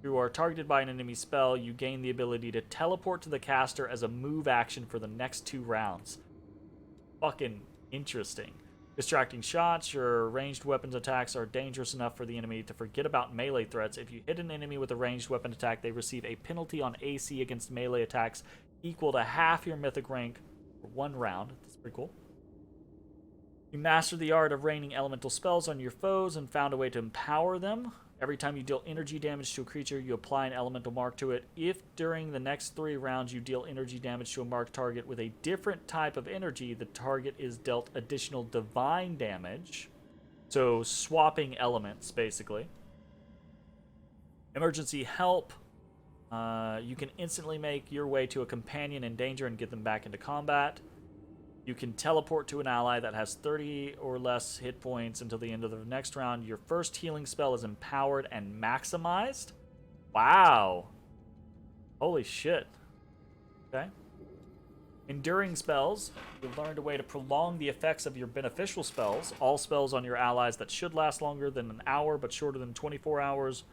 who are targeted by an enemy spell, you gain the ability to teleport to the caster as a move action for the next 2 rounds. Fucking interesting. Distracting shots. Your ranged weapons attacks are dangerous enough for the enemy to forget about melee threats. If you hit an enemy with a ranged weapon attack, they receive a penalty on AC against melee attacks equal to half your mythic rank for 1 round. That's pretty cool. You master the art of raining elemental spells on your foes and found a way to empower them. Every time you deal energy damage to a creature, you apply an elemental mark to it. If during the next 3 rounds you deal energy damage to a marked target with a different type of energy, the target is dealt additional divine damage. So swapping elements, basically. Emergency help. You can instantly make your way to a companion in danger and get them back into combat. You can teleport to an ally that has 30 or less hit points until the end of the next round. Your first healing spell is empowered and maximized. Wow. Holy shit. Okay. Enduring spells. You've learned a way to prolong the effects of your beneficial spells. All spells on your allies that should last longer than an hour but shorter than 24 hours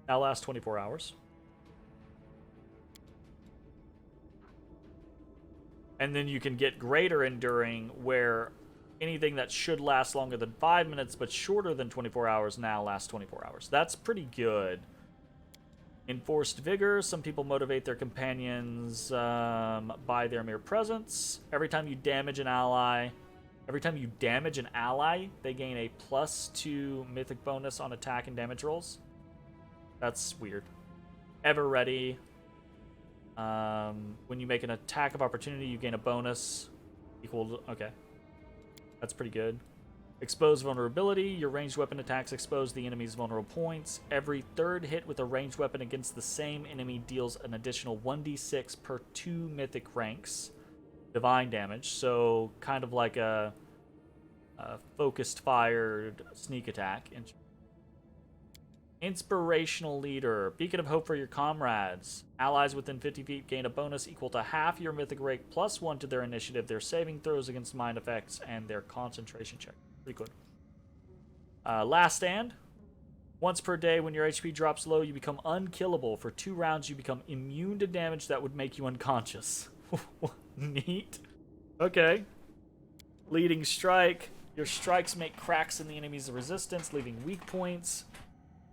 now last 24 hours. And then you can get greater enduring, where anything that should last longer than 5 minutes but shorter than 24 hours now lasts 24 hours. That's pretty good. Enforced vigor. Some people motivate their companions by their mere presence. Every time you damage an ally, they gain a +2 mythic bonus on attack and damage rolls. That's weird. Ever ready. When you make an attack of opportunity, you gain a bonus equal to... Okay. That's pretty good. Expose vulnerability. Your ranged weapon attacks expose the enemy's vulnerable points. Every 3rd hit with a ranged weapon against the same enemy deals an additional 1d6 per 2 mythic ranks. Divine damage. So, kind of like a focused fired sneak attack. Inspirational leader. Beacon of hope for your comrades. Allies within 50 feet gain a bonus equal to half your mythic rank +1 to their initiative, their saving throws against mind effects, and their concentration check. Pretty good. Last stand. Once per day, when your HP drops low, you become unkillable. For 2 rounds, you become immune to damage that would make you unconscious. Neat. Okay. Leading strike. Your strikes make cracks in the enemy's resistance, leaving weak points.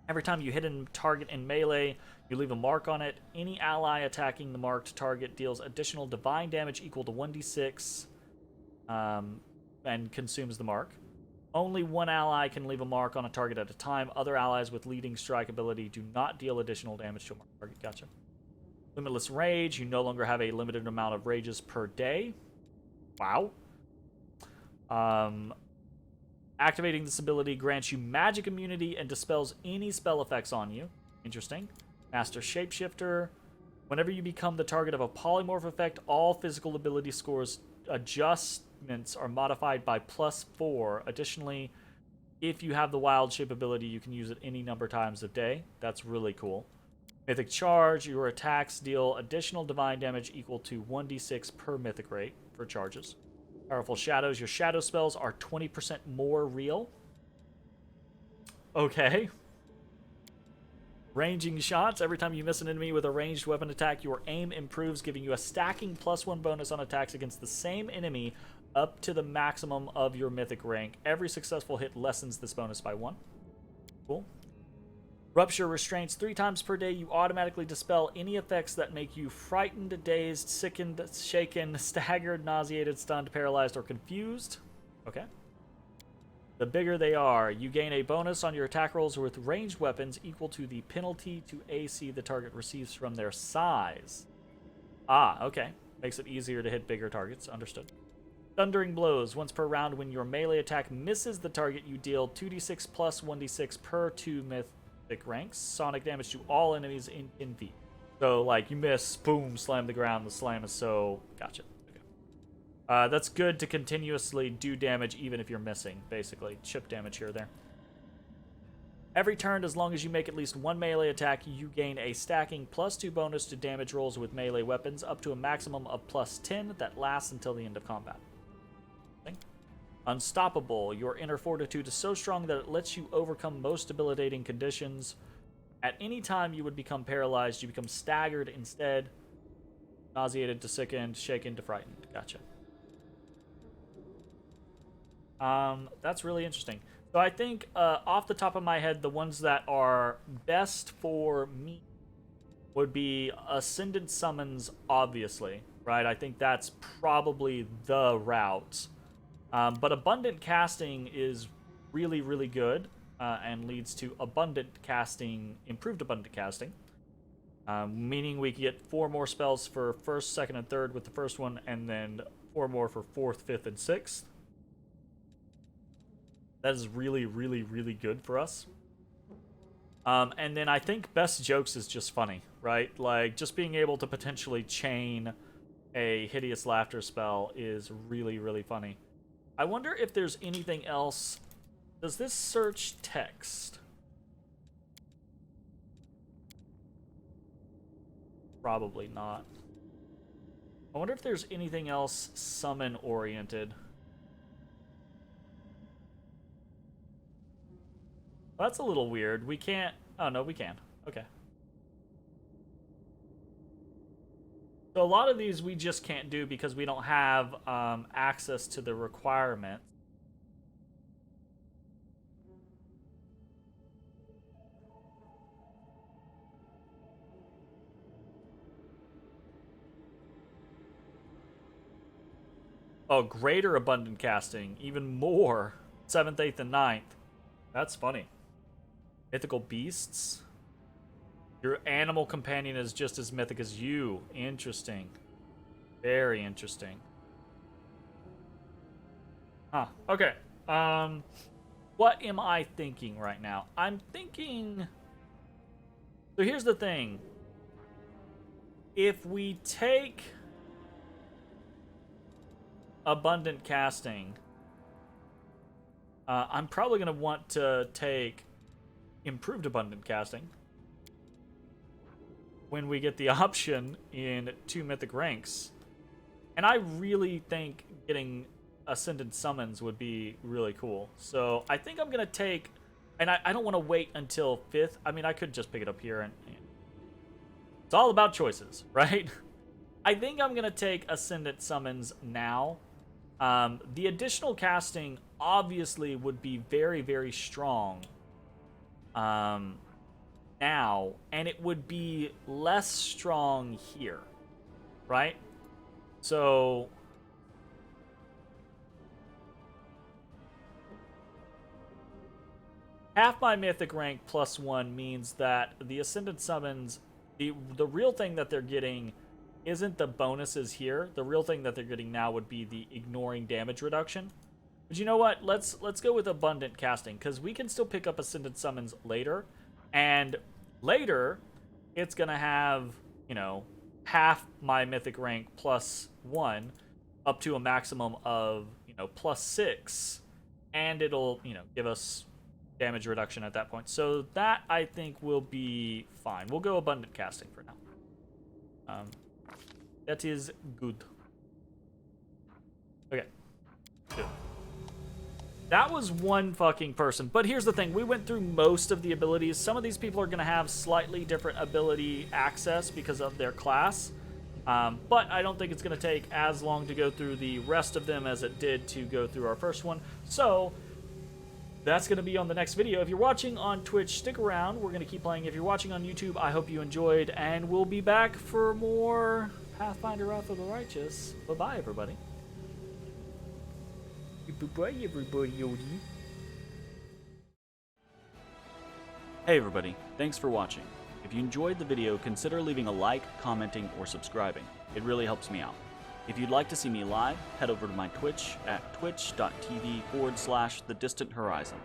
Every time you hit a target in melee, you leave a mark on it. Any ally attacking the marked target deals additional divine damage equal to 1d6 and consumes the mark. Only one ally can leave a mark on a target at a time. Other allies with leading strike ability do not deal additional damage to a marked target. Gotcha. Limitless Rage. You no longer have a limited amount of rages per day. Wow. Activating this ability grants you magic immunity and dispels any spell effects on you. Interesting. Master Shapeshifter. Whenever you become the target of a polymorph effect, all physical ability scores adjustments are modified by +4. Additionally, if you have the wild shape ability, you can use it any number of times a day. That's really cool. Mythic Charge. Your attacks deal additional divine damage equal to 1d6 per mythic rate for charges. Powerful Shadows. Your shadow spells are 20% more real. Okay. Ranging shots. Every time you miss an enemy with a ranged weapon attack, your aim improves, giving you a stacking +1 bonus on attacks against the same enemy up to the maximum of your mythic rank. Every successful hit lessens this bonus by 1. Cool. Rupture restraints. 3 times per day, you automatically dispel any effects that make you frightened, dazed, sickened, shaken, staggered, nauseated, stunned, paralyzed, or confused. Okay. The bigger they are, you gain a bonus on your attack rolls with ranged weapons equal to the penalty to AC the target receives from their size. Ah, okay. Makes it easier to hit bigger targets. Understood. Thundering blows. Once per round, when your melee attack misses the target, you deal 2d6 plus 1d6 per 2 mythic ranks. Sonic damage to all enemies in feet. So, like, you miss, boom, slam the ground. The slam is so... Gotcha. Okay. That's good to continuously do damage even if you're missing, basically. Chip damage here or there. Every turn, as long as you make at least one melee attack, you gain a stacking +2 bonus to damage rolls with melee weapons, up to a maximum of +10 that lasts until the end of combat. Unstoppable. Your inner fortitude is so strong that it lets you overcome most debilitating conditions. At any time you would become paralyzed, you become staggered instead. Nauseated to sickened, shaken to frightened. Gotcha. That's really interesting. So I think, off the top of my head, the ones that are best for me would be Ascendant Summons, obviously, right? I think that's probably the route. But Abundant Casting is really, really good, and leads to Abundant Casting, improved Abundant Casting, meaning we get 4 more spells for 1st, 2nd, and 3rd with the first one, and then 4 more for 4th, 5th, and 6th. That is really, really, really good for us. And then I think Best Jokes is just funny, right? Like, just being able to potentially chain a Hideous Laughter spell is really, really funny. I wonder if there's anything else. Does this search text? Probably not. I wonder if there's anything else summon-oriented. Well, that's a little weird. We can't... Oh, no, we can. Okay. So a lot of these we just can't do because we don't have access to the requirements. Oh, greater abundant casting. Even more. 7th, 8th, and 9th. That's funny. Mythical beasts. Your animal companion is just as mythic as you. Interesting. Very interesting. Huh. Okay. What am I thinking right now? I'm thinking... So here's the thing. If we take Abundant Casting, I'm probably going to want to take Improved Abundant Casting when we get the option in 2 mythic ranks. And I really think getting Ascendant Summons would be really cool. So I think I'm going to take... And I don't want to wait until 5th. I mean, I could just pick it up here. And it's all about choices, right? I think I'm going to take Ascendant Summons now. The additional casting obviously would be very, very strong now, and it would be less strong here, right? So half my mythic rank +1 means that the Ascendant Summons, the real thing that they're getting isn't the bonuses here. The real thing that they're getting now would be the ignoring damage reduction. But you know what? Let's go with Abundant Casting, because we can still pick up Ascendant Summons later. And later, it's going to have, you know, half my mythic rank +1 up to a maximum of, you know, +6. And it'll, you know, give us damage reduction at that point. So that, I think, will be fine. We'll go Abundant Casting for now. That is good. Okay. Good. That was one fucking person. But here's the thing. We went through most of the abilities. Some of these people are going to have slightly different ability access because of their class. But I don't think it's going to take as long to go through the rest of them as it did to go through our first one. So that's going to be on the next video. If you're watching on Twitch, stick around. We're going to keep playing. If you're watching on YouTube, I hope you enjoyed. And we'll be back for more Pathfinder Wrath of the Righteous. Bye-bye, everybody. Bye-bye, everybody. Hey everybody, thanks for watching. If you enjoyed the video, consider leaving a like, commenting, or subscribing. It really helps me out. If you'd like to see me live, head over to my Twitch at twitch.tv/thedistanthorizon.